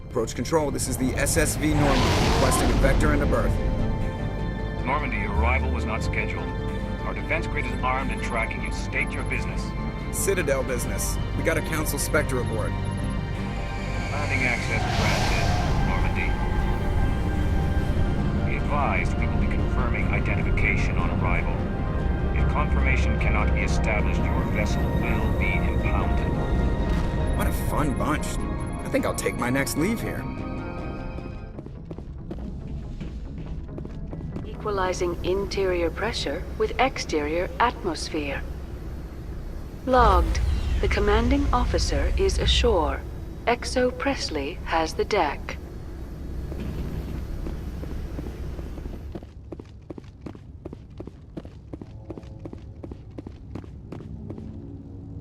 Approach control, this is the SSV Normandy, requesting a vector and a berth. Normandy, your arrival was not scheduled. Our defense grid is armed and tracking you. State your business. Citadel business. We got a Council Spectre aboard. Landing access granted, Normandy. Be advised, we will be confirming identification on arrival. If confirmation cannot be established, your vessel will be impounded. What a fun bunch. I think I'll take my next leave here. Equalizing interior pressure with exterior atmosphere. Logged. The commanding officer is ashore. Exo Presley has the deck.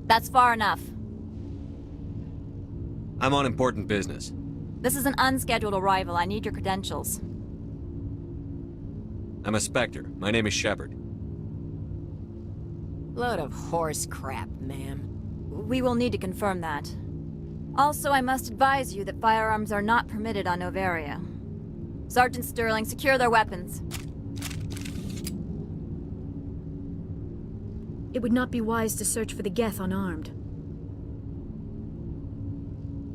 That's far enough. I'm on important business. This is an unscheduled arrival. I need your credentials. I'm a Spectre. My name is Shepard. Load of horse crap, ma'am. We will need to confirm that. Also, I must advise you that firearms are not permitted on Noveria. Sergeant Sterling, secure their weapons. It would not be wise to search for the Geth unarmed.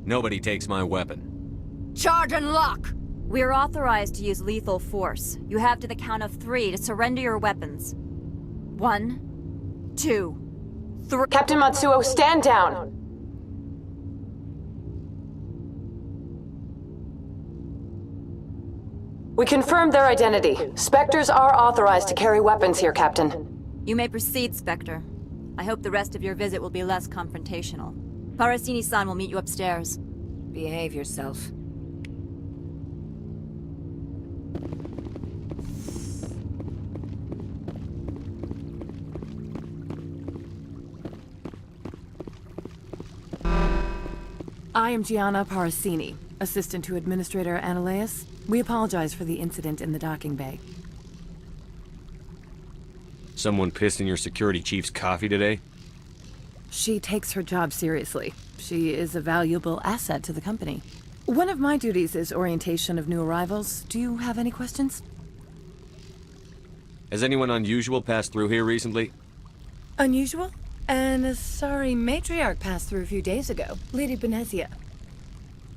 Nobody takes my weapon. Charge and lock! We are authorized to use lethal force. You have to the count of 3 to surrender your weapons. 1, 2, 3. Captain Matsuo, stand down! We confirmed their identity. Spectres are authorized to carry weapons here, Captain. You may proceed, Spectre. I hope the rest of your visit will be less confrontational. Parasini-san will meet you upstairs. Behave yourself. I am Gianna Parasini, assistant to Administrator Ananias. We apologize for the incident in the docking bay. Someone pissed in your security chief's coffee today? She takes her job seriously. She is a valuable asset to the company. One of my duties is orientation of new arrivals. Do you have any questions? Has anyone unusual passed through here recently? Unusual? And a sorry matriarch passed through a few days ago. Lady Benezia.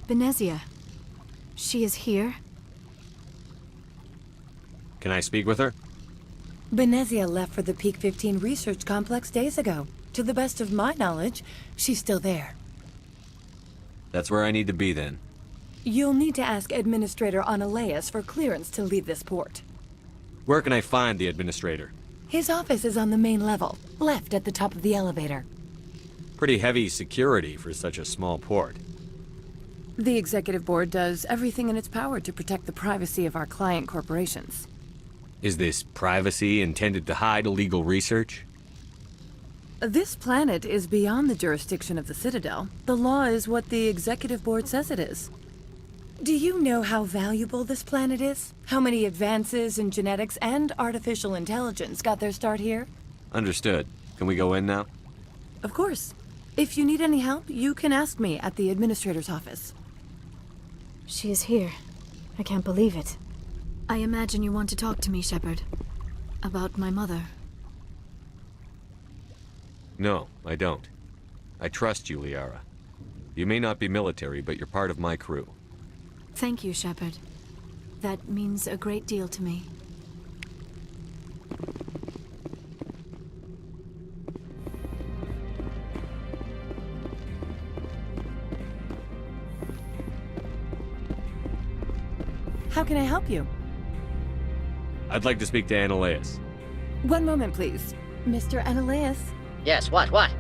Benezia. She is here? Can I speak with her? Benezia left for the Peak 15 research complex days ago. To the best of my knowledge, she's still there. That's where I need to be then. You'll need to ask Administrator Ananias for clearance to leave this port. Where can I find the Administrator? His office is on the main level, left at the top of the elevator. Pretty heavy security for such a small port. The Executive Board does everything in its power to protect the privacy of our client corporations. Is this privacy intended to hide illegal research? This planet is beyond the jurisdiction of the Citadel. The law is what the Executive Board says it is. Do you know how valuable this planet is? How many advances in genetics and artificial intelligence got their start here? Understood. Can we go in now? Of course. If you need any help, you can ask me at the Administrator's office. She is here. I can't believe it. I imagine you want to talk to me, Shepard. About my mother. No, I don't. I trust you, Liara. You may not be military, but you're part of my crew. Thank you, Shepard. That means a great deal to me. How can I help you? I'd like to speak to Ananias. One moment, please. Mr. Ananias? Yes, what?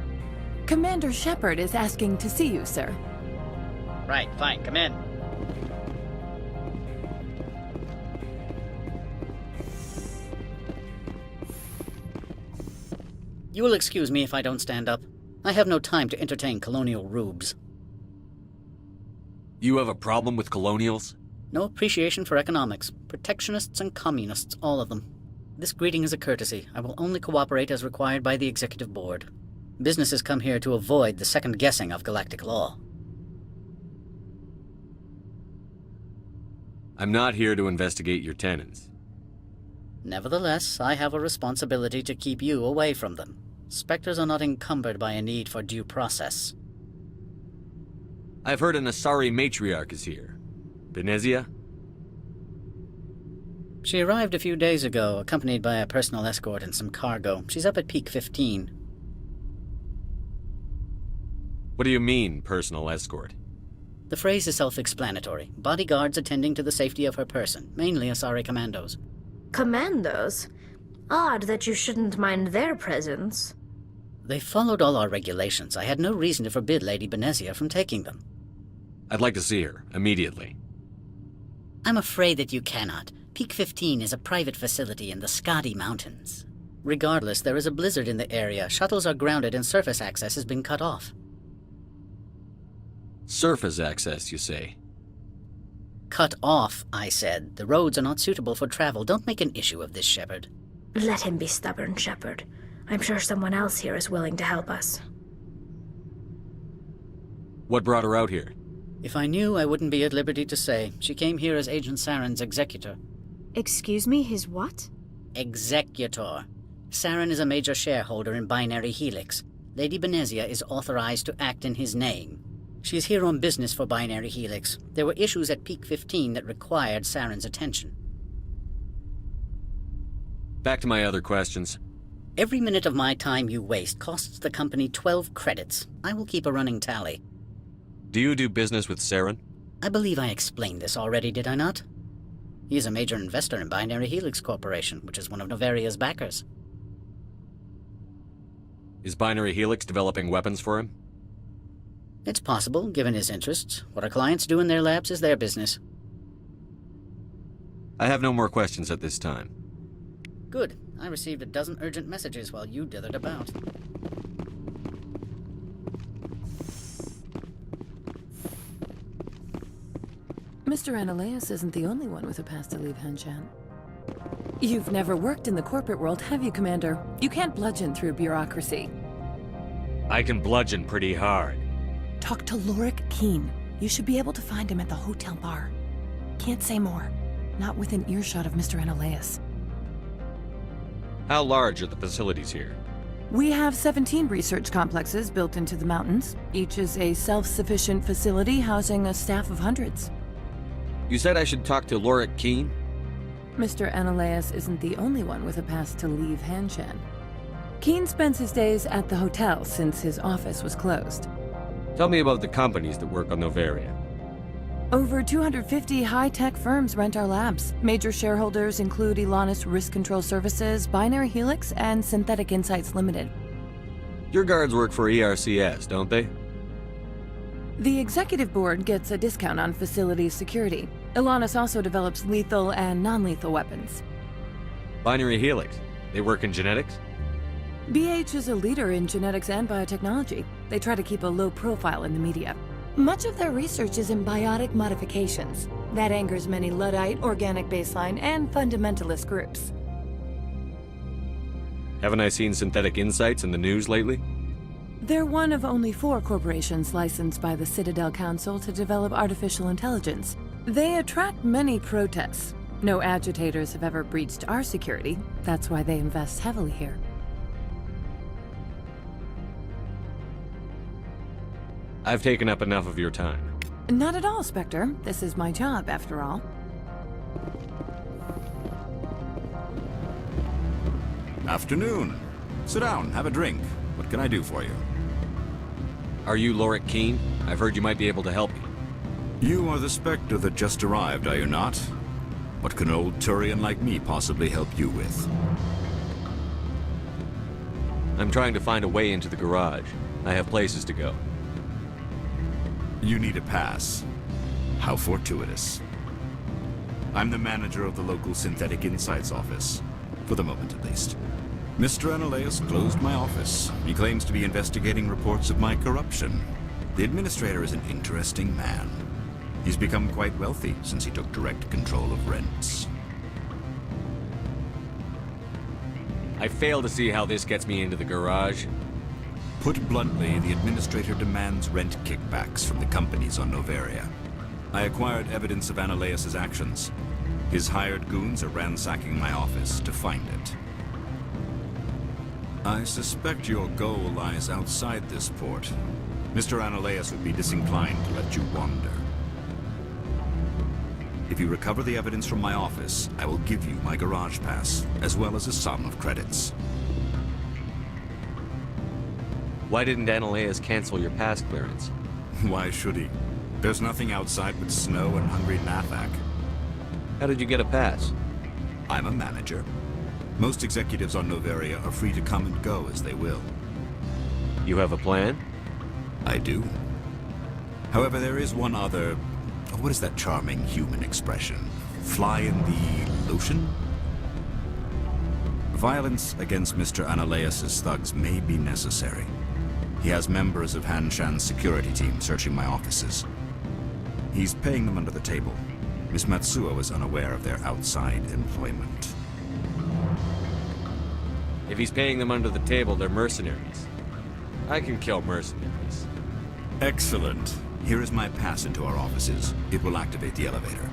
Commander Shepard is asking to see you, sir. Right, fine, come in. You will excuse me if I don't stand up. I have no time to entertain colonial rubes. You have a problem with colonials? No appreciation for economics. Protectionists and communists, all of them. This greeting is a courtesy. I will only cooperate as required by the Executive Board. Businesses come here to avoid the second guessing of galactic law. I'm not here to investigate your tenants. Nevertheless, I have a responsibility to keep you away from them. Spectres are not encumbered by a need for due process. I've heard an Asari matriarch is here. Benezia? She arrived a few days ago, accompanied by a personal escort and some cargo. She's up at Peak 15. What do you mean, personal escort? The phrase is self-explanatory. Bodyguards attending to the safety of her person, mainly Asari commandos. Commandos? Odd that you shouldn't mind their presence. They followed all our regulations. I had no reason to forbid Lady Benezia from taking them. I'd like to see her, immediately. I'm afraid that you cannot. Peak 15 is a private facility in the Skadi Mountains. Regardless, there is a blizzard in the area. Shuttles are grounded and surface access has been cut off. Surface access, you say? Cut off, I said. The roads are not suitable for travel. Don't make an issue of this, Shepard. Let him be stubborn, Shepard. I'm sure someone else here is willing to help us. What brought her out here? If I knew, I wouldn't be at liberty to say. She came here as Agent Saren's executor. Excuse me, his what? Executor. Saren is a major shareholder in Binary Helix. Lady Benezia is authorized to act in his name. She's here on business for Binary Helix. There were issues at Peak 15 that required Saren's attention. Back to my other questions. Every minute of my time you waste costs the company 12 credits. I will keep a running tally. Do you do business with Saren? I believe I explained this already, did I not? He is a major investor in Binary Helix Corporation, which is one of Noveria's backers. Is Binary Helix developing weapons for him? It's possible, given his interests. What our clients do in their labs is their business. I have no more questions at this time. Good. I received a dozen urgent messages while you dithered about. Mr. Analeas isn't the only one with a pass to leave Hanshan. You've never worked in the corporate world, have you, Commander? You can't bludgeon through bureaucracy. I can bludgeon pretty hard. Talk to Lorik Keen. You should be able to find him at the hotel bar. Can't say more. Not within earshot of Mr. Analeas. How large are the facilities here? We have 17 research complexes built into the mountains. Each is a self-sufficient facility housing a staff of hundreds. You said I should talk to Lorik Keen? Mr. Analeas isn't the only one with a pass to leave Hanshan. Keen spends his days at the hotel since his office was closed. Tell me about the companies that work on Noveria. Over 250 high-tech firms rent our labs. Major shareholders include Elanis Risk Control Services, Binary Helix, and Synthetic Insights Limited. Your guards work for ERCS, don't they? The executive board gets a discount on facility security. Elanis also develops lethal and non-lethal weapons. Binary Helix. They work in genetics? BH is a leader in genetics and biotechnology. They try to keep a low profile in the media. Much of their research is in biotic modifications. That angers many Luddite, organic baseline, and fundamentalist groups. Haven't I seen Synthetic Insights in the news lately? They're one of only 4 corporations licensed by the Citadel Council to develop artificial intelligence. They attract many protests. No agitators have ever breached our security. That's why they invest heavily here. I've taken up enough of your time. Not at all, Spectre. This is my job, after all. Afternoon. Sit down, have a drink. What can I do for you? Are you Lorik Keen? I've heard you might be able to help me. You are the Spectre that just arrived, are you not? What can an old Turian like me possibly help you with? I'm trying to find a way into the garage. I have places to go. You need a pass. How fortuitous. I'm the manager of the local Synthetic Insights office. For the moment, at least. Mr. Analeas closed my office. He claims to be investigating reports of my corruption. The administrator is an interesting man. He's become quite wealthy since he took direct control of rents. I fail to see how this gets me into the garage. Put bluntly, the administrator demands rent kickbacks from the companies on Noveria. I acquired evidence of Ananias' actions. His hired goons are ransacking my office to find it. I suspect your goal lies outside this port. Mr. Ananias would be disinclined to let you wander. If you recover the evidence from my office, I will give you my garage pass, as well as a sum of credits. Why didn't Ananias cancel your pass clearance? Why should he? There's nothing outside but snow and hungry Nathak. How did you get a pass? I'm a manager. Most executives on Noveria are free to come and go as they will. You have a plan? I do. However, there is one other... what is that charming human expression? Fly in the lotion? Violence against Mr. Ananias' thugs may be necessary. He has members of Hanshan's security team searching my offices. He's paying them under the table. Miss Matsuo is unaware of their outside employment. If he's paying them under the table, they're mercenaries. I can kill mercenaries. Excellent. Here is my pass into our offices. It will activate the elevator.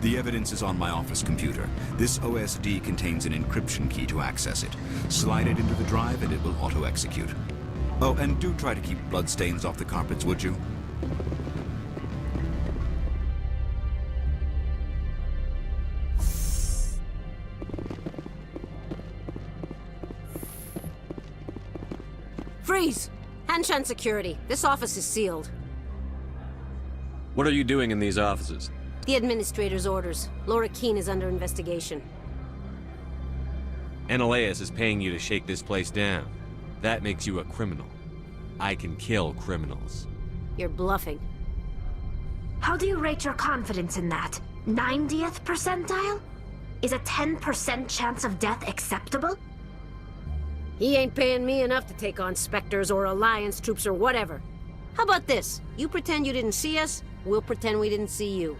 The evidence is on my office computer. This OSD contains an encryption key to access it. Slide it into the drive and it will auto-execute. Oh, and do try to keep bloodstains off the carpets, would you? Freeze! Hanshan Security. This office is sealed. What are you doing in these offices? The administrator's orders. Laura Keene is under investigation. Ananias is paying you to shake this place down. That makes you a criminal. I can kill criminals. You're bluffing. How do you rate your confidence in that? 90th percentile? Is a 10% chance of death acceptable? He ain't paying me enough to take on Spectres or Alliance troops or whatever. How about this? You pretend you didn't see us, we'll pretend we didn't see you.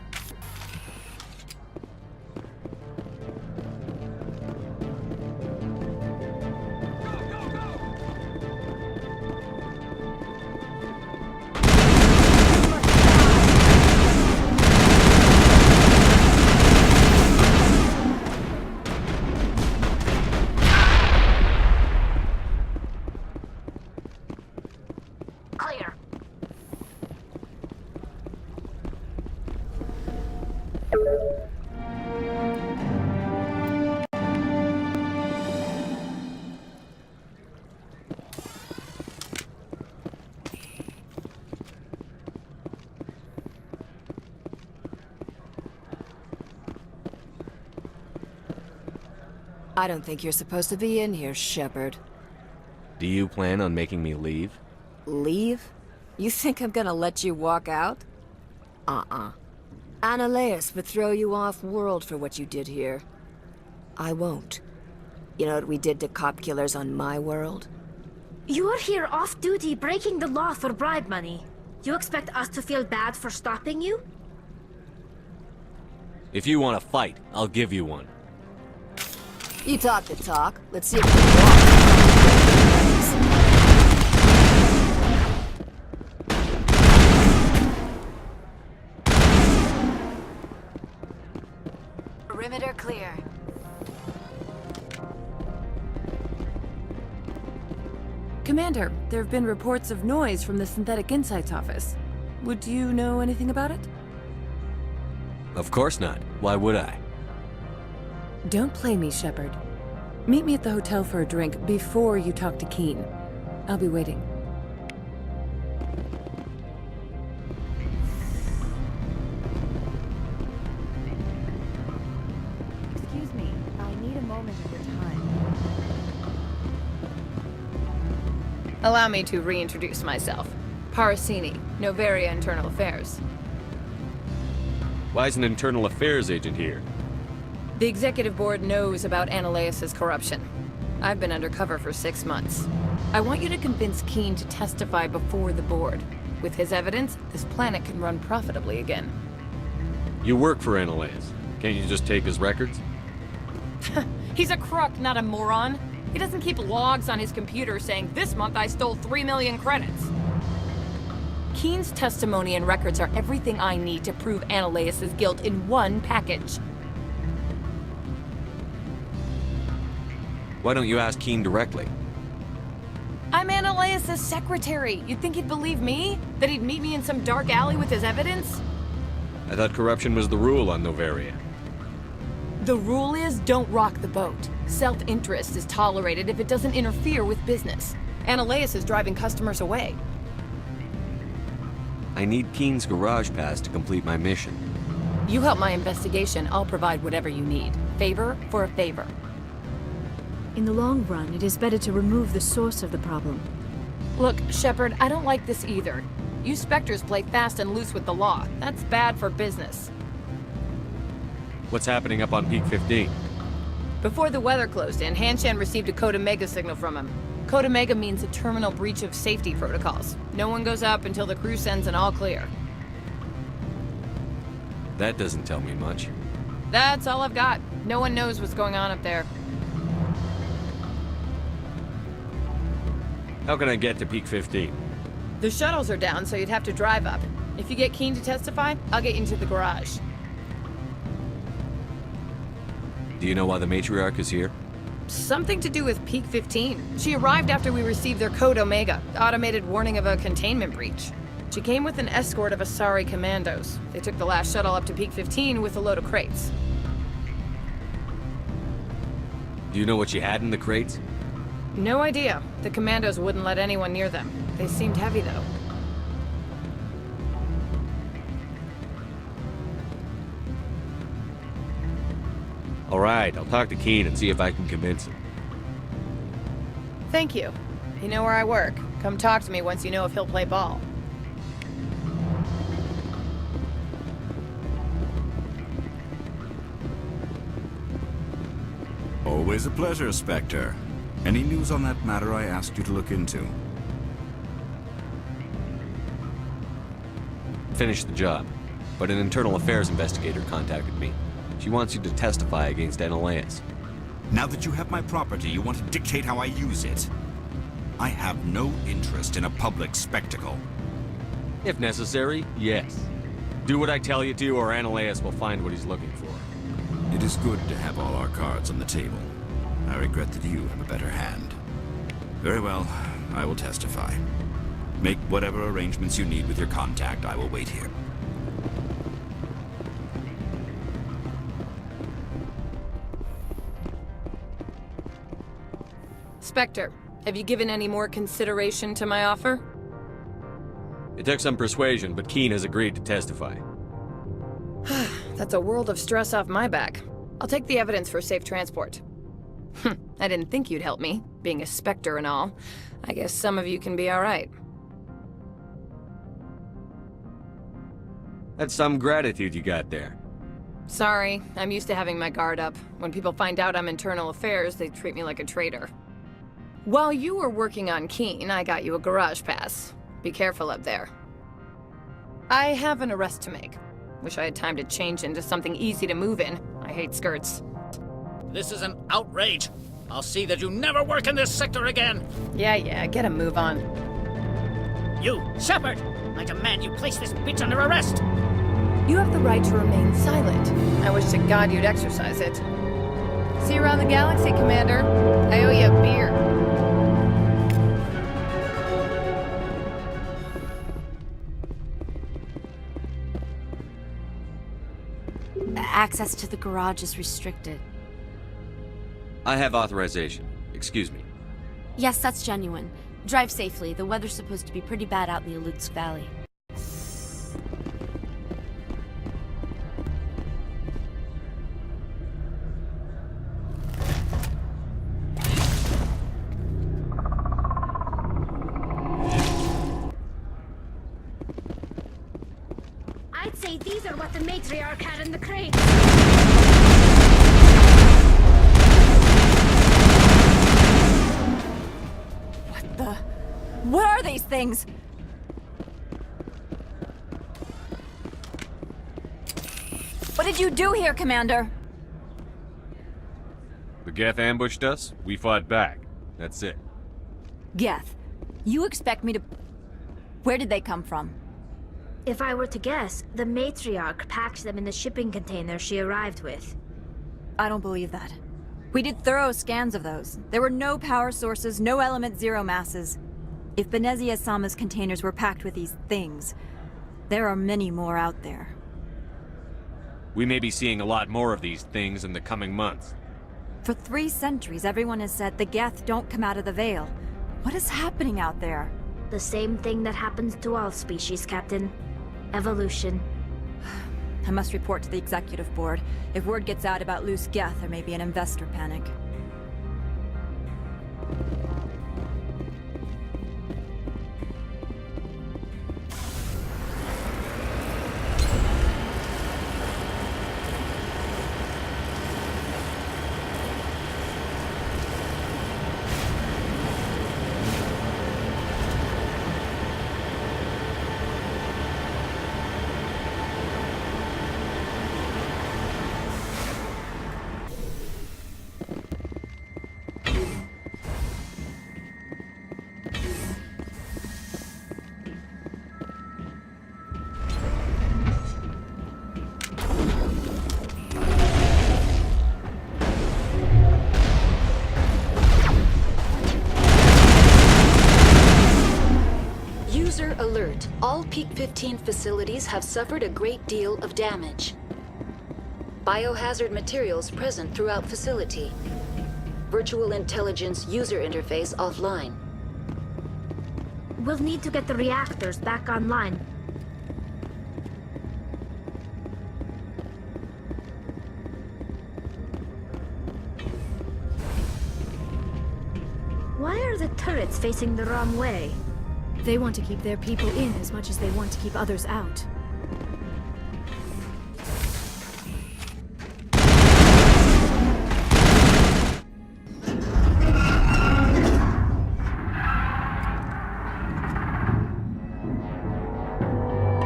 I don't think you're supposed to be in here, Shepard. Do you plan on making me leave? Leave? You think I'm gonna let you walk out? Ananias would throw you off-world for what you did here. I won't. You know what we did to cop killers on my world? You're here off-duty breaking the law for bribe money. You expect us to feel bad for stopping you? If you want to fight, I'll give you one. You talk the talk. Let's see if you can walk. Perimeter clear. Commander, there have been reports of noise from the Synthetic Insights office. Would you know anything about it? Of course not. Why would I? Don't play me, Shepard. Meet me at the hotel for a drink before you talk to Keene. I'll be waiting. Excuse me, I need a moment of your time. Allow me to reintroduce myself. Parasini, Noveria Internal Affairs. Why is an internal affairs agent here? The executive board knows about Ananias' corruption. I've been undercover for 6 months. I want you to convince Keene to testify before the board. With his evidence, this planet can run profitably again. You work for Ananias. Can't you just take his records? He's a crook, not a moron. He doesn't keep logs on his computer saying, "This month I stole 3 million credits." Keen's testimony and records are everything I need to prove Ananias' guilt in one package. Why don't you ask Keen directly? I'm Ananias' secretary. You'd think he'd believe me? That he'd meet me in some dark alley with his evidence? I thought corruption was the rule on Noveria. The rule is, don't rock the boat. Self-interest is tolerated if it doesn't interfere with business. Ananias is driving customers away. I need Keen's garage pass to complete my mission. You help my investigation, I'll provide whatever you need. Favor for a favor. In the long run, it is better to remove the source of the problem. Look, Shepard, I don't like this either. You Spectres play fast and loose with the law. That's bad for business. What's happening up on Peak 15? Before the weather closed in, Hanshan received a Code Omega signal from him. Code Omega means a terminal breach of safety protocols. No one goes up until the crew sends an all clear. That doesn't tell me much. That's all I've got. No one knows what's going on up there. How can I get to Peak 15? The shuttles are down, so you'd have to drive up. If you get Keen to testify, I'll get you into the garage. Do you know why the matriarch is here? Something to do with Peak 15. She arrived after we received their Code Omega, automated warning of a containment breach. She came with an escort of Asari commandos. They took the last shuttle up to Peak 15 with a load of crates. Do you know what she had in the crates? No idea. The commandos wouldn't let anyone near them. They seemed heavy, though. All right, I'll talk to Keen and see if I can convince him. Thank you. You know where I work. Come talk to me once you know if he'll play ball. Always a pleasure, Spectre. Any news on that matter I asked you to look into? Finished the job, but an internal affairs investigator contacted me. She wants you to testify against Ananias. Now that you have my property, you want to dictate how I use it. I have no interest in a public spectacle. If necessary, yes. Do what I tell you to, or Ananias will find what he's looking for. It is good to have all our cards on the table. I regret that you have a better hand. Very well, I will testify. Make whatever arrangements you need with your contact. I will wait here. Spectre, have you given any more consideration to my offer? It took some persuasion, but Keen has agreed to testify. That's a world of stress off my back. I'll take the evidence for safe transport. I didn't think you'd help me, being a Spectre and all. I guess some of you can be alright. That's some gratitude you got there. Sorry, I'm used to having my guard up. When people find out I'm internal affairs, they treat me like a traitor. While you were working on Keen, I got you a garage pass. Be careful up there. I have an arrest to make. Wish I had time to change into something easy to move in. I hate skirts. This is an outrage. I'll see that you never work in this sector again. Yeah, get a move on. You, Shepard! I demand you place this bitch under arrest! You have the right to remain silent. I wish to God you'd exercise it. See you around the galaxy, Commander. I owe you a beer. Access to the garage is restricted. I have authorization. Excuse me. Yes, that's genuine. Drive safely. The weather's supposed to be pretty bad out in the Alutsk Valley. I'd say these are what the matriarch had in the crate. What are these things? What did you do here, Commander? The Geth ambushed us, we fought back. That's it. Geth, you expect me to... Where did they come from? If I were to guess, the matriarch packed them in the shipping container she arrived with. I don't believe that. We did thorough scans of those. There were no power sources, no element zero masses. If Benezia-sama's containers were packed with these things, there are many more out there. We may be seeing a lot more of these things in the coming months. For 3 centuries, everyone has said the Geth don't come out of the Veil. What is happening out there? The same thing that happens to all species, Captain. Evolution. I must report to the executive board. If word gets out about loose Geth, there may be an investor panic. Alert. All Peak 15 facilities have suffered a great deal of damage. Biohazard materials present throughout facility. Virtual intelligence user interface offline. We'll need to get the reactors back online. Why are the turrets facing the wrong way? They want to keep their people in as much as they want to keep others out.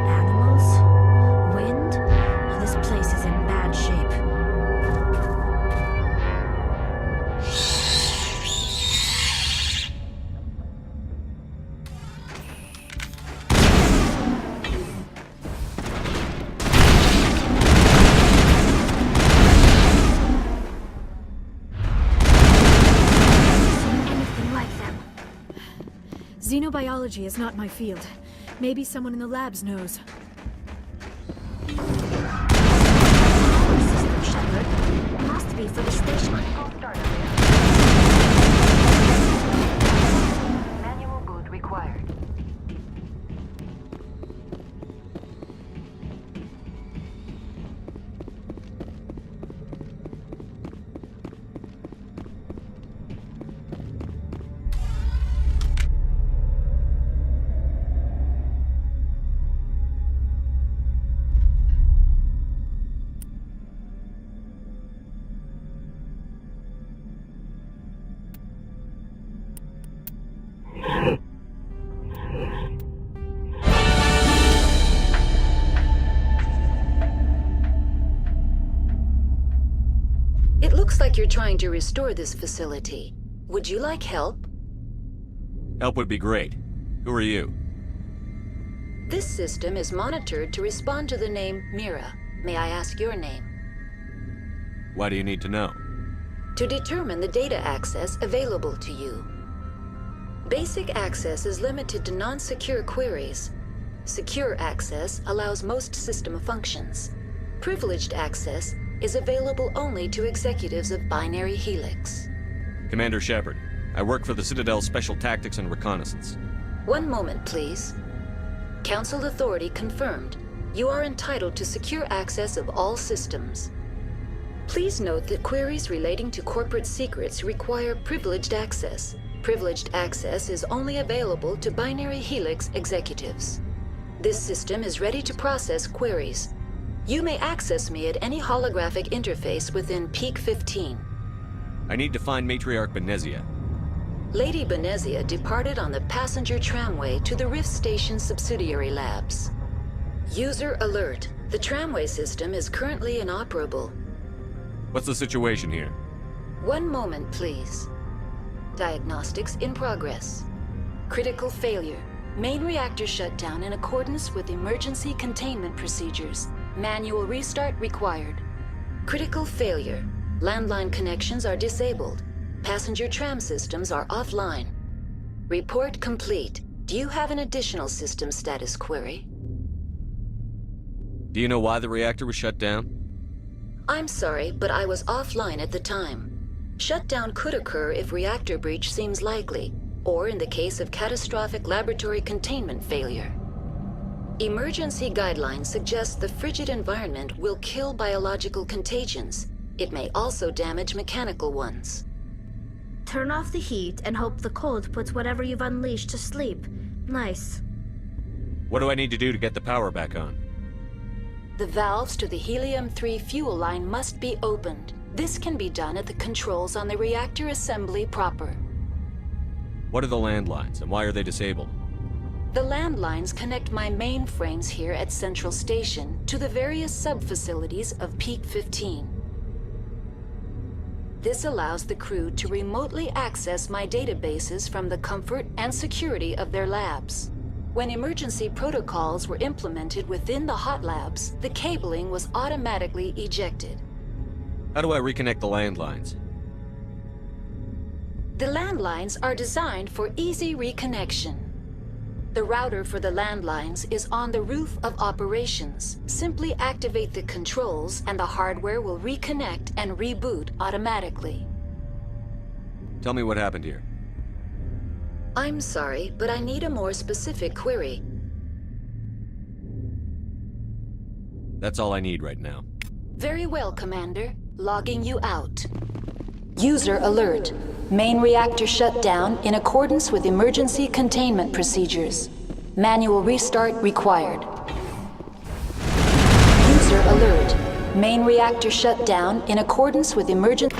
Animals? Wind? This place is in bad shape. Xenobiology is not my field. Maybe someone in the labs knows. System Shepard. Must be for the station. Manual boot required. It looks like you're trying to restore this facility. Would you like help? Help would be great. Who are you? This system is monitored to respond to the name Mira. May I ask your name? Why do you need to know? To determine the data access available to you. Basic access is limited to non-secure queries. Secure access allows most system functions. Privileged access is available only to executives of Binary Helix. Commander Shepard, I work for the Citadel's Special Tactics and Reconnaissance. One moment, please. Council authority confirmed. You are entitled to secure access of all systems. Please note that queries relating to corporate secrets require privileged access. Privileged access is only available to Binary Helix executives. This system is ready to process queries. You may access me at any holographic interface within Peak 15. I need to find Matriarch Benezia. Lady Benezia departed on the passenger tramway to the Rift Station subsidiary labs. User alert. The tramway system is currently inoperable. What's the situation here? One moment, please. Diagnostics in progress. Critical failure. Main reactor shut down in accordance with emergency containment procedures. Manual restart required. Critical failure. Landline connections are disabled. Passenger tram systems are offline. Report complete. Do you have an additional system status query? Do you know why the reactor was shut down? I'm sorry, but I was offline at the time. Shutdown could occur if reactor breach seems likely, or in the case of catastrophic laboratory containment failure. Emergency guidelines suggest the frigid environment will kill biological contagions. It may also damage mechanical ones. Turn off the heat and hope the cold puts whatever you've unleashed to sleep. Nice. What do I need to do to get the power back on? The valves to the helium-3 fuel line must be opened. This can be done at the controls on the reactor assembly proper. What are the landlines, and why are they disabled? The landlines connect my mainframes here at Central Station to the various sub-facilities of Peak 15. This allows the crew to remotely access my databases from the comfort and security of their labs. When emergency protocols were implemented within the hot labs, the cabling was automatically ejected. How do I reconnect the landlines? The landlines are designed for easy reconnection. The router for the landlines is on the roof of operations. Simply activate the controls and the hardware will reconnect and reboot automatically. Tell me what happened here. I'm sorry, but I need a more specific query. That's all I need right now. Very well, Commander. Logging you out. User alert. Main reactor shut down in accordance with emergency containment procedures. Manual restart required. User alert. Main reactor shut down in accordance with emergency...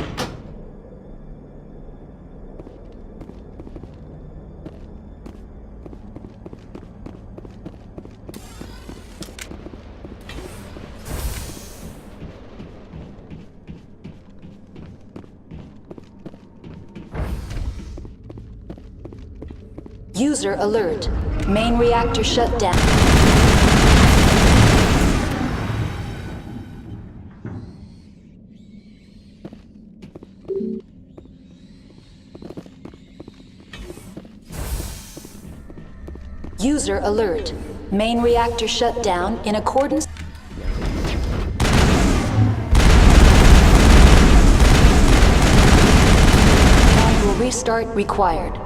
User alert. Main reactor shut down. User alert. Main reactor shut down in accordance... Manual restart required.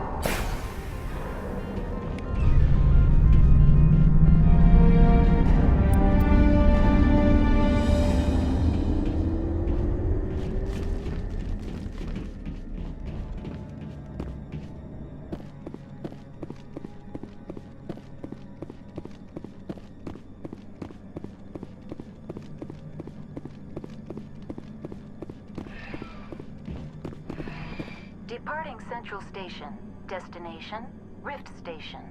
Departing Central Station. Destination, Rift Station.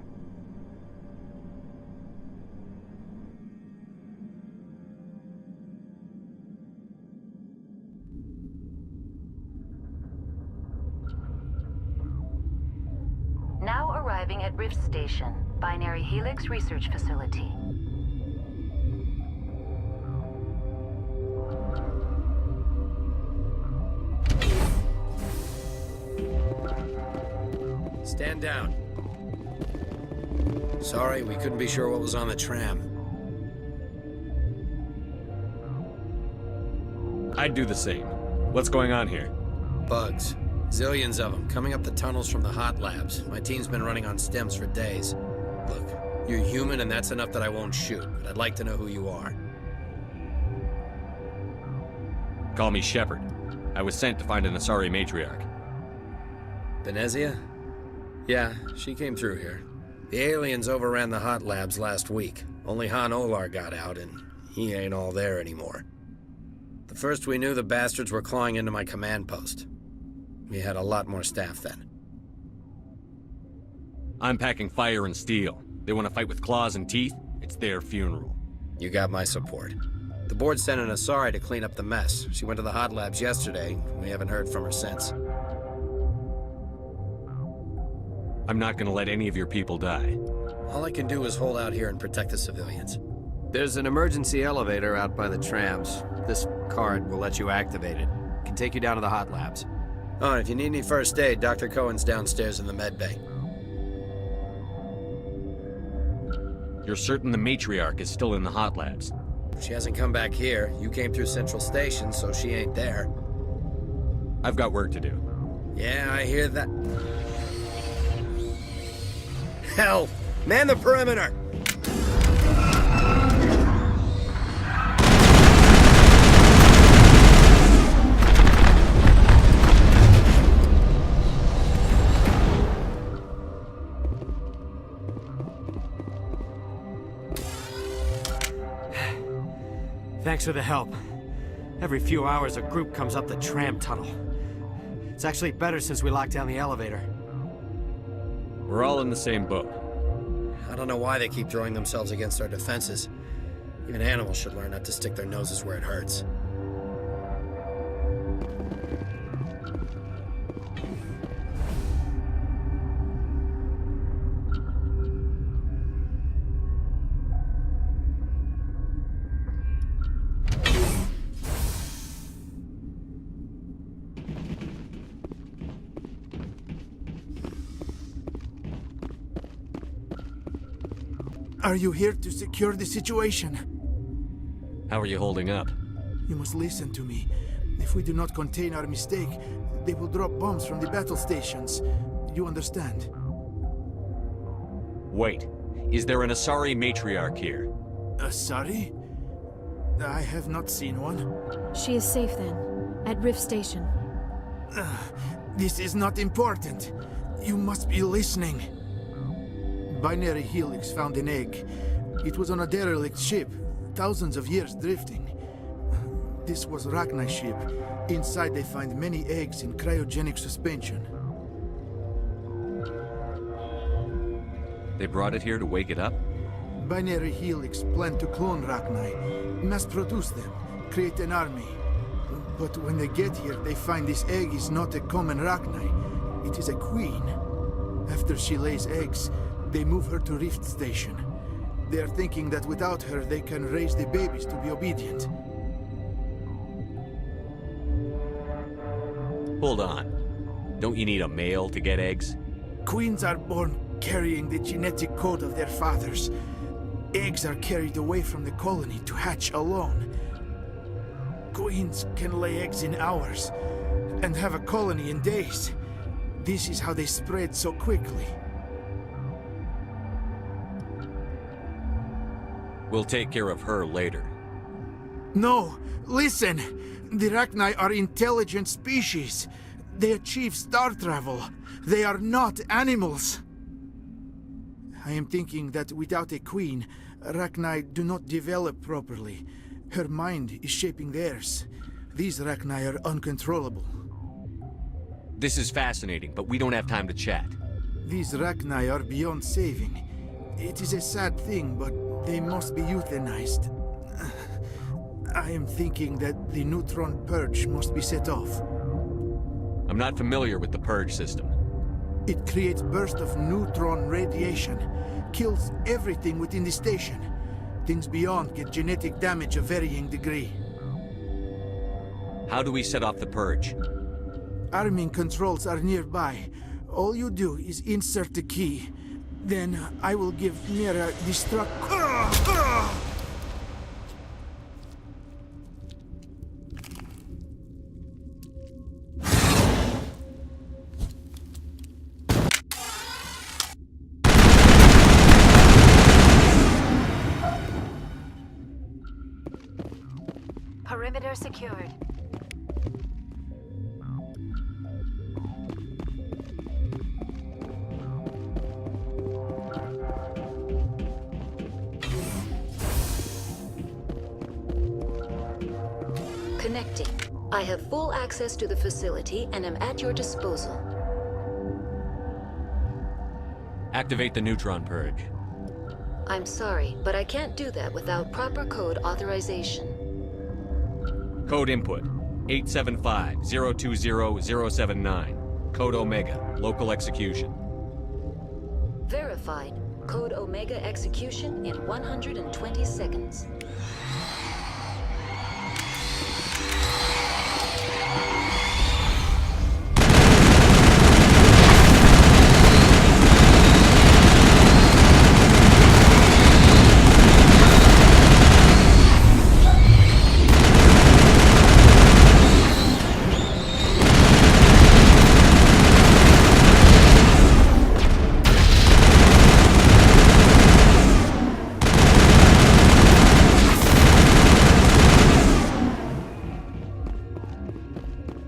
Now arriving at Rift Station, Binary Helix Research Facility. Stand down. Sorry, we couldn't be sure what was on the tram. I'd do the same. What's going on here? Bugs. Zillions of them, coming up the tunnels from the hot labs. My team's been running on stems for days. Look, you're human and that's enough that I won't shoot, but I'd like to know who you are. Call me Shepard. I was sent to find an Asari matriarch. Venezia? Yeah, she came through here. The aliens overran the hot labs last week. Only Han Olar got out, and he ain't all there anymore. The first we knew, the bastards were clawing into my command post. We had a lot more staff then. I'm packing fire and steel. They want to fight with claws and teeth? It's their funeral. You got my support. The board sent an Asari to clean up the mess. She went to the hot labs yesterday. We haven't heard from her since. I'm not gonna let any of your people die. All I can do is hold out here and protect the civilians. There's an emergency elevator out by the trams. This card will let you activate it. It can take you down to the hot labs. Oh, and if you need any first aid, Dr. Cohen's downstairs in the med bay. You're certain the matriarch is still in the hot labs? She hasn't come back here. You came through Central Station, so she ain't there. I've got work to do. Yeah, I hear that. Hell! Man the perimeter! Thanks for the help. Every few hours, a group comes up the tram tunnel. It's actually better since we locked down the elevator. We're all in the same boat. I don't know why they keep throwing themselves against our defenses. Even animals should learn not to stick their noses where it hurts. Are you here to secure the situation? How are you holding up? You must listen to me. If we do not contain our mistake, they will drop bombs from the battle stations. You understand? Wait. Is there an Asari matriarch here? Asari? I have not seen one. She is safe then, at Rift Station. This is not important. You must be listening. Binary Helix found an egg. It was on a derelict ship, thousands of years drifting. This was Rachni's ship. Inside they find many eggs in cryogenic suspension. They brought it here to wake it up? Binary Helix planned to clone Rachni, mass-produce them, create an army. But when they get here, they find this egg is not a common Rachni. It is a queen. After she lays eggs, they move her to Rift Station. They are thinking that without her, they can raise the babies to be obedient. Hold on. Don't you need a male to get eggs? Queens are born carrying the genetic code of their fathers. Eggs are carried away from the colony to hatch alone. Queens can lay eggs in hours and have a colony in days. This is how they spread so quickly. We'll take care of her later. No! Listen! The Rachni are intelligent species. They achieve star travel. They are not animals. I am thinking that without a queen, Rachni do not develop properly. Her mind is shaping theirs. These Rachni are uncontrollable. This is fascinating, but we don't have time to chat. These Rachni are beyond saving. It is a sad thing, but they must be euthanized. I am thinking that the neutron purge must be set off. I'm not familiar with the purge system. It creates bursts of neutron radiation, kills everything within the station. Things beyond get genetic damage of varying degree. How do we set off the purge? Arming controls are nearby. All you do is insert the key. Then I will give Mira destruct. Perimeter secured. Connecting. I have full access to the facility and am at your disposal. Activate the neutron purge. I'm sorry, but I can't do that without proper code authorization. Code input 875-020-079. Code Omega, local execution. Verified. Code Omega execution in 120 seconds.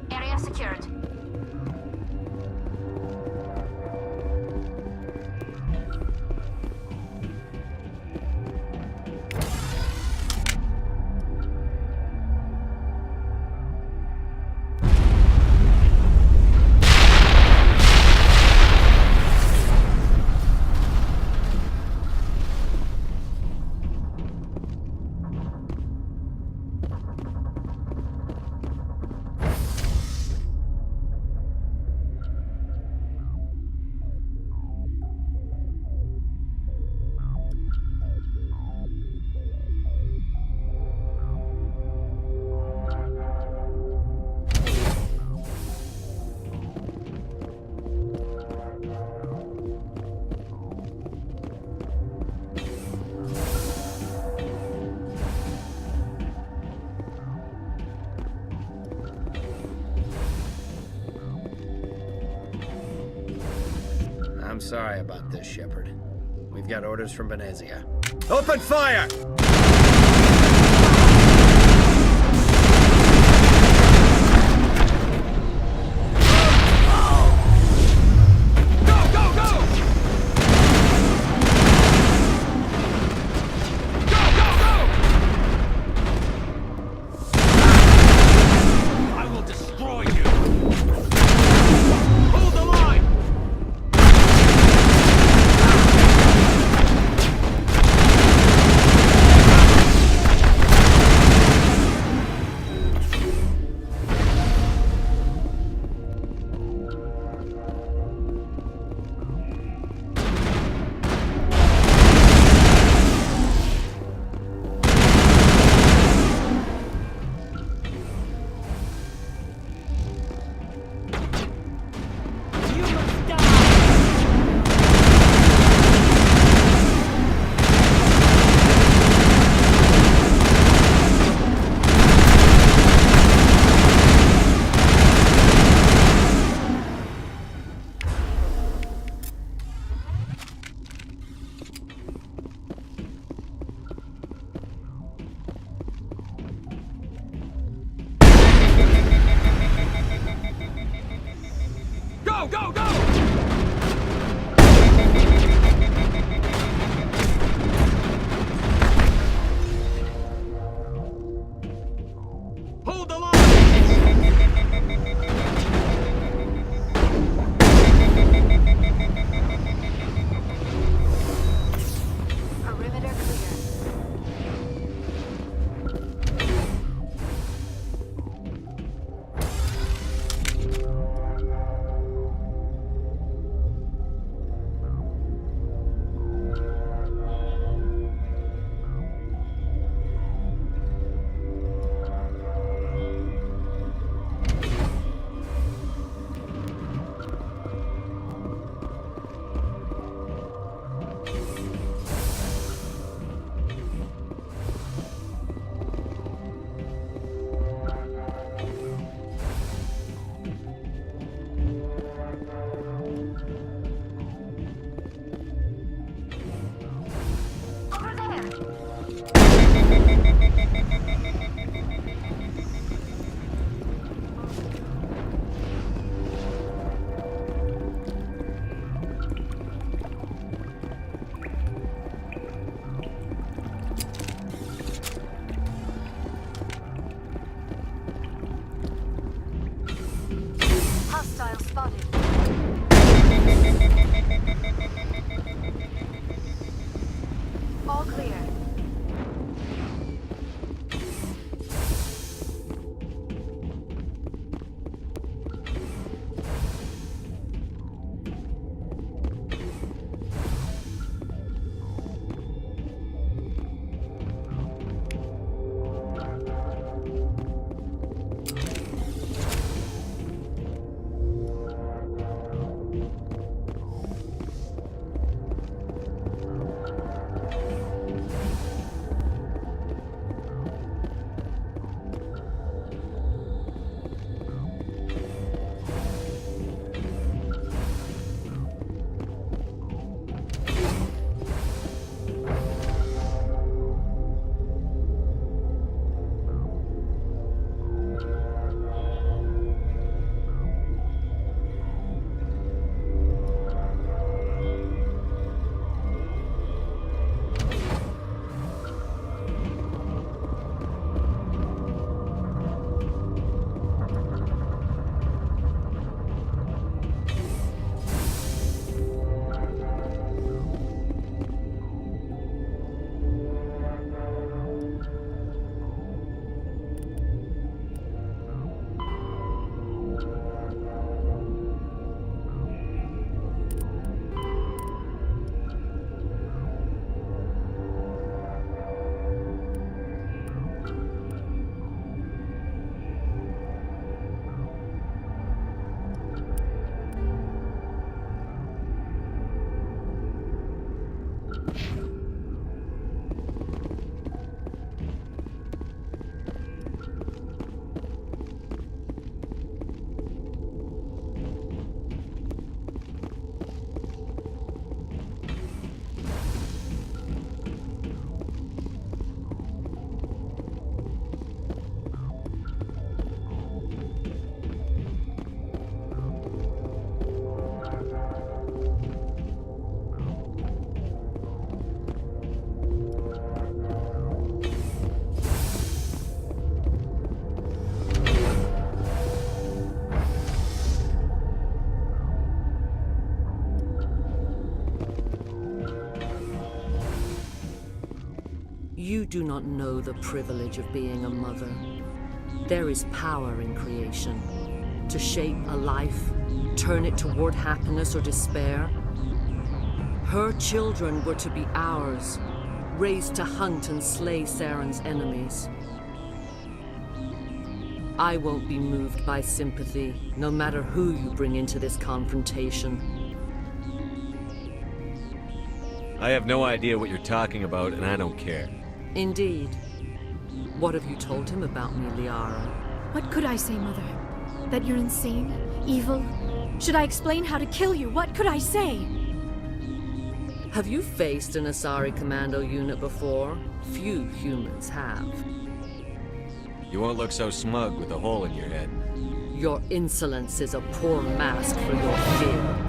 Area secured. I'm sorry about this, Shepard. We've got orders from Venezia. Open fire! You do not know the privilege of being a mother. There is power in creation. To shape a life, turn it toward happiness or despair. Her children were to be ours, raised to hunt and slay Saren's enemies. I won't be moved by sympathy, no matter who you bring into this confrontation. I have no idea what you're talking about, and I don't care. Indeed. What have you told him about me, Liara? What could I say, Mother? That you're insane? Evil? Should I explain how to kill you? What could I say? Have you faced an Asari commando unit before? Few humans have. You won't look so smug with a hole in your head. Your insolence is a poor mask for your fear.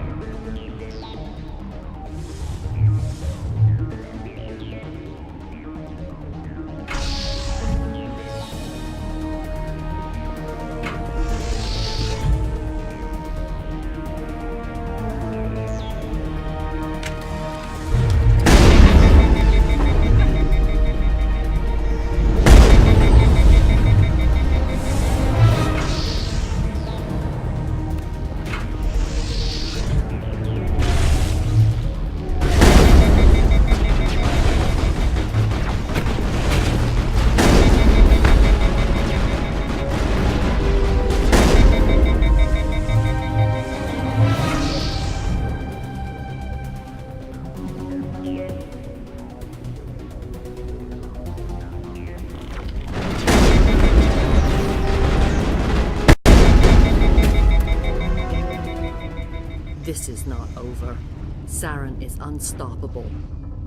This is not over. Saren is unstoppable.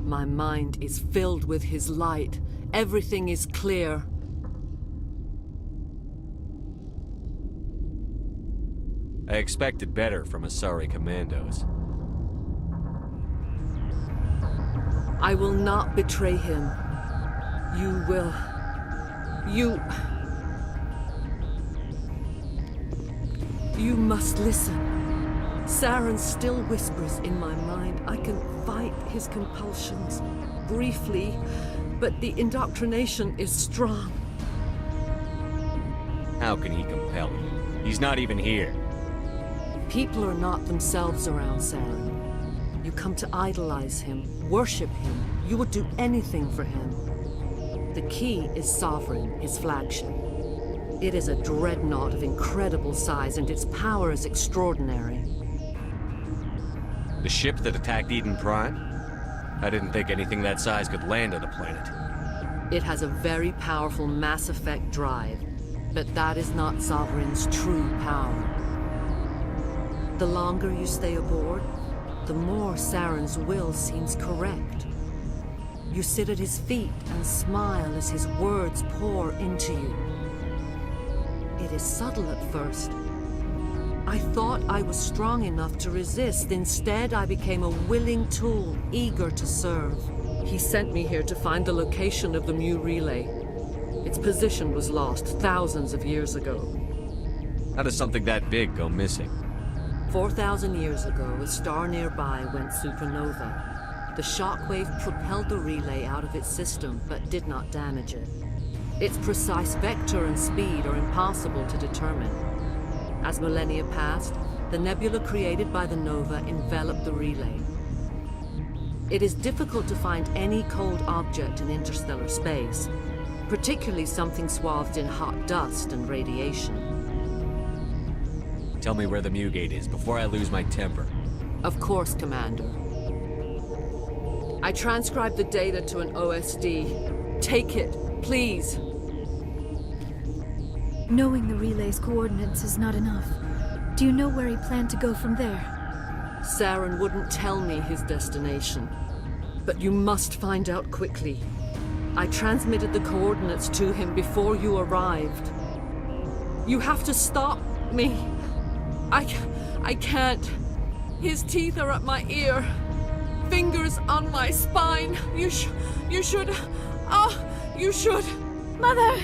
My mind is filled with his light. Everything is clear. I expected better from Asari commandos. I will not betray him. You will. You must listen. Saren still whispers in my mind. I can fight his compulsions, briefly, but the indoctrination is strong. How can he compel you? He's not even here. People are not themselves around Saren. You come to idolize him, worship him. You would do anything for him. The key is Sovereign, his flagship. It is a dreadnought of incredible size, and its power is extraordinary. The ship that attacked Eden Prime? I didn't think anything that size could land on a planet. It has a very powerful Mass Effect drive, but that is not Sovereign's true power. The longer you stay aboard, the more Saren's will seems correct. You sit at his feet and smile as his words pour into you. It is subtle at first. I thought I was strong enough to resist. Instead, I became a willing tool, eager to serve. He sent me here to find the location of the Mu relay. Its position was lost thousands of years ago. How does something that big go missing? 4,000 years ago, a star nearby went supernova. The shockwave propelled the relay out of its system, but did not damage it. Its precise vector and speed are impossible to determine. As millennia passed, the nebula created by the nova enveloped the relay. It is difficult to find any cold object in interstellar space, particularly something swathed in hot dust and radiation. Tell me where the Mu Gate is before I lose my temper. Of course, Commander. I transcribed the data to an OSD. Take it, please. Knowing the relay's coordinates is not enough. Do you know where he planned to go from there? Saren wouldn't tell me his destination. But you must find out quickly. I transmitted the coordinates to him before you arrived. You have to stop me. I can't. His teeth are at my ear. Fingers on my spine. You should... Oh, you should... Mother!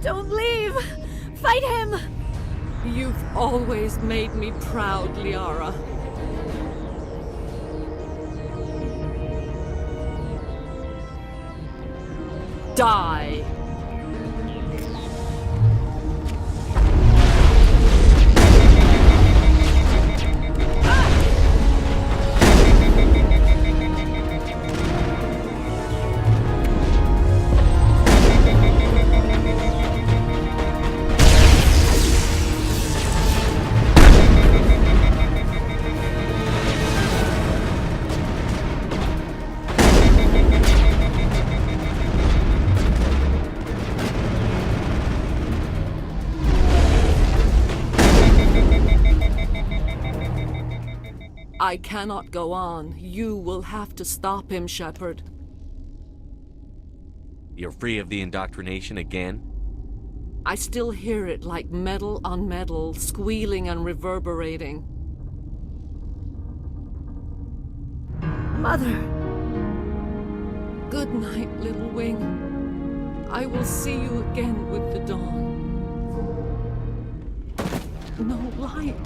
Don't leave! Fight him! You've always made me proud, Liara. Die! I cannot go on. You will have to stop him, Shepard. You're free of the indoctrination again? I still hear it like metal on metal, squealing and reverberating. Mother! Good night, little wing. I will see you again with the dawn. No light.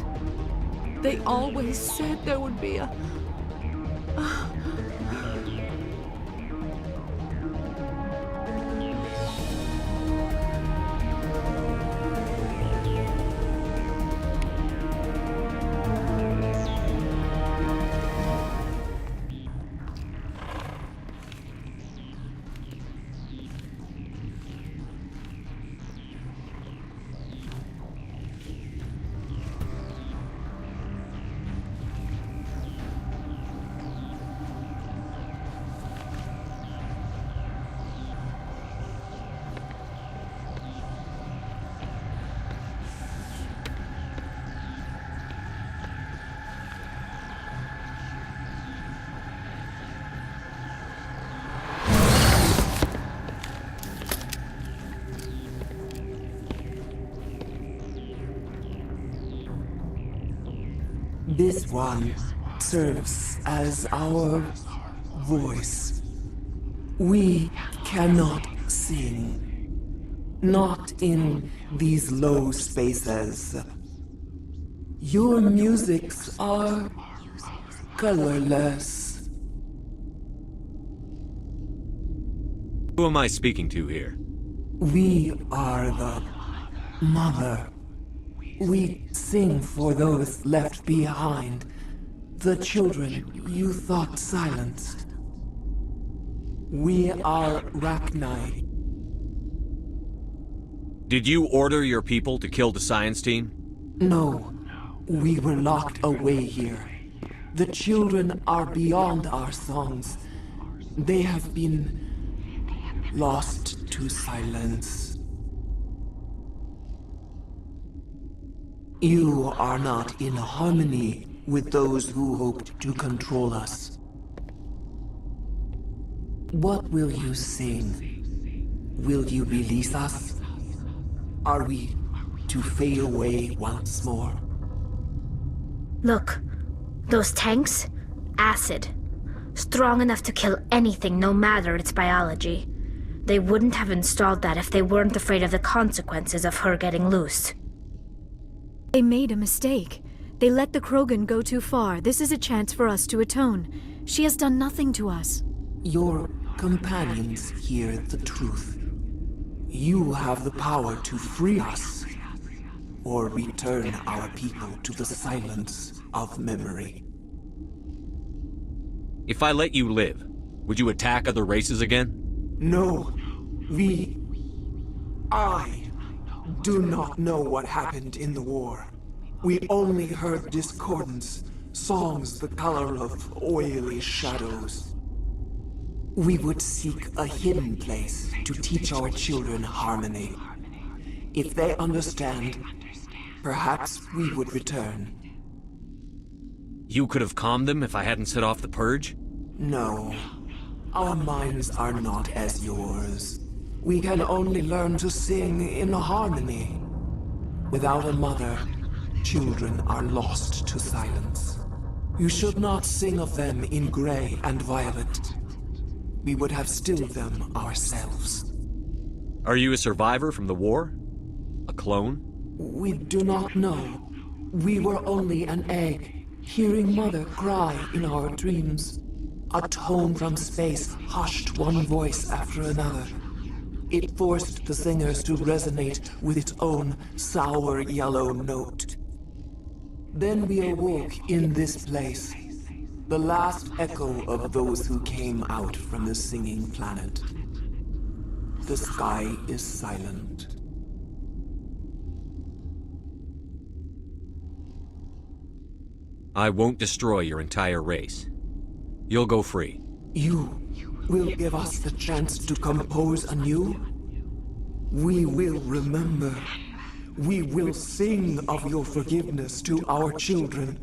They always said there would be a... This one serves as our voice. We cannot sing. Not in these low spaces. Your musics are colorless. Who am I speaking to here? We are the Mother. We sing for those left behind, the children you thought silenced. We are Rachni. Did you order your people to kill the science team? No, we were locked away here. The children are beyond our songs. They have been lost to silence. You are not in harmony with those who hoped to control us. What will you sing? Will you release us? Are we to fade away once more? Look, those tanks? Acid. Strong enough to kill anything, no matter its biology. They wouldn't have installed that if they weren't afraid of the consequences of her getting loose. They made a mistake. They let the Krogan go too far. This is a chance for us to atone. She has done nothing to us. Your companions hear the truth. You have the power to free us, or return our people to the silence of memory. If I let you live, would you attack other races again? No. I do not know what happened in the war. We only heard discordance, songs the color of oily shadows. We would seek a hidden place to teach our children harmony. If they understand, perhaps we would return. You could have calmed them if I hadn't set off the purge? No. Our minds are not as yours. We can only learn to sing in harmony. Without a mother, children are lost to silence. You should not sing of them in gray and violet. We would have stilled them ourselves. Are you a survivor from the war? A clone? We do not know. We were only an egg, hearing Mother cry in our dreams. A tone from space hushed one voice after another. It forced the singers to resonate with its own sour yellow note. Then we awoke in this place, the last echo of those who came out from the singing planet. The sky is silent. I won't destroy your entire race. You'll go free. You will give us the chance to compose anew? We will remember. We will sing of your forgiveness to our children.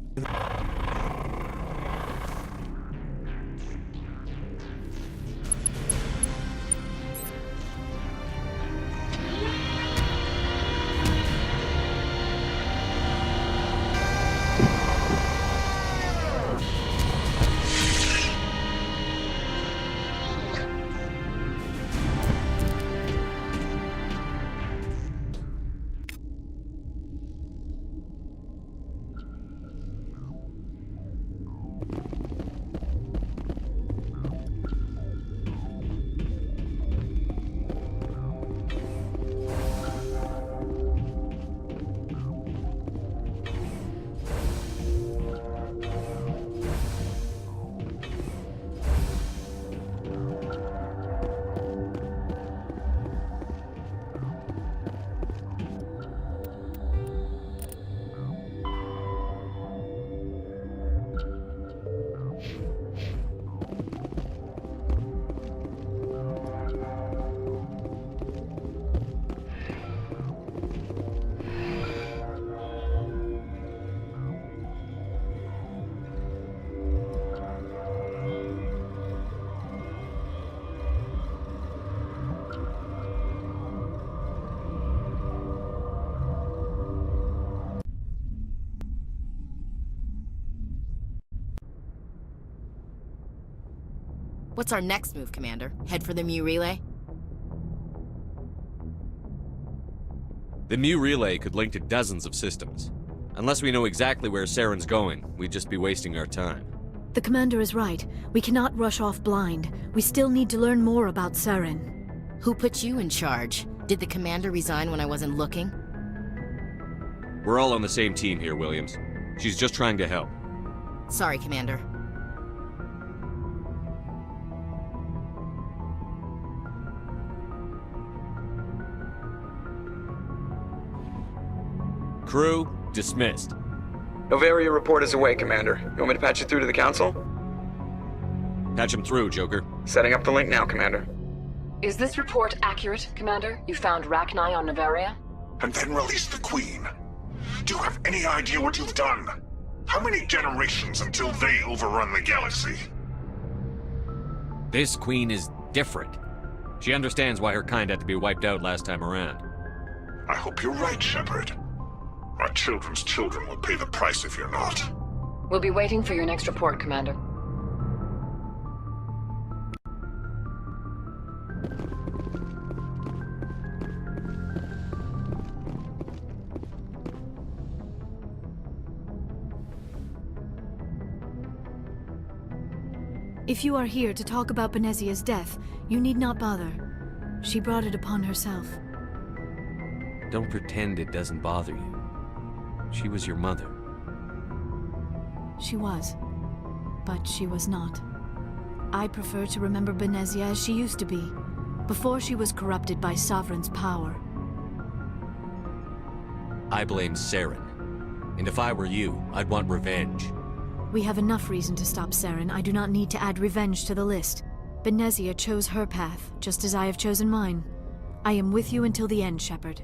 What's our next move, Commander? Head for the Mu Relay? The Mu Relay could link to dozens of systems. Unless we know exactly where Saren's going, we'd just be wasting our time. The Commander is right. We cannot rush off blind. We still need to learn more about Saren. Who put you in charge? Did the Commander resign when I wasn't looking? We're all on the same team here, Williams. She's just trying to help. Sorry, Commander. Crew, dismissed. Noveria report is away, Commander. You want me to patch you through to the Council? Patch him through, Joker. Setting up the link now, Commander. Is this report accurate, Commander? You found Rachni on Noveria? And then released the Queen. Do you have any idea what you've done? How many generations until they overrun the galaxy? This Queen is different. She understands why her kind had to be wiped out last time around. I hope you're right, Shepard. Our children's children will pay the price if you're not. We'll be waiting for your next report, Commander. If you are here to talk about Benezia's death, you need not bother. She brought it upon herself. Don't pretend it doesn't bother you. She was your mother. She was. But she was not. I prefer to remember Benezia as she used to be, before she was corrupted by Sovereign's power. I blame Saren. And if I were you, I'd want revenge. We have enough reason to stop Saren. I do not need to add revenge to the list. Benezia chose her path, just as I have chosen mine. I am with you until the end, Shepard.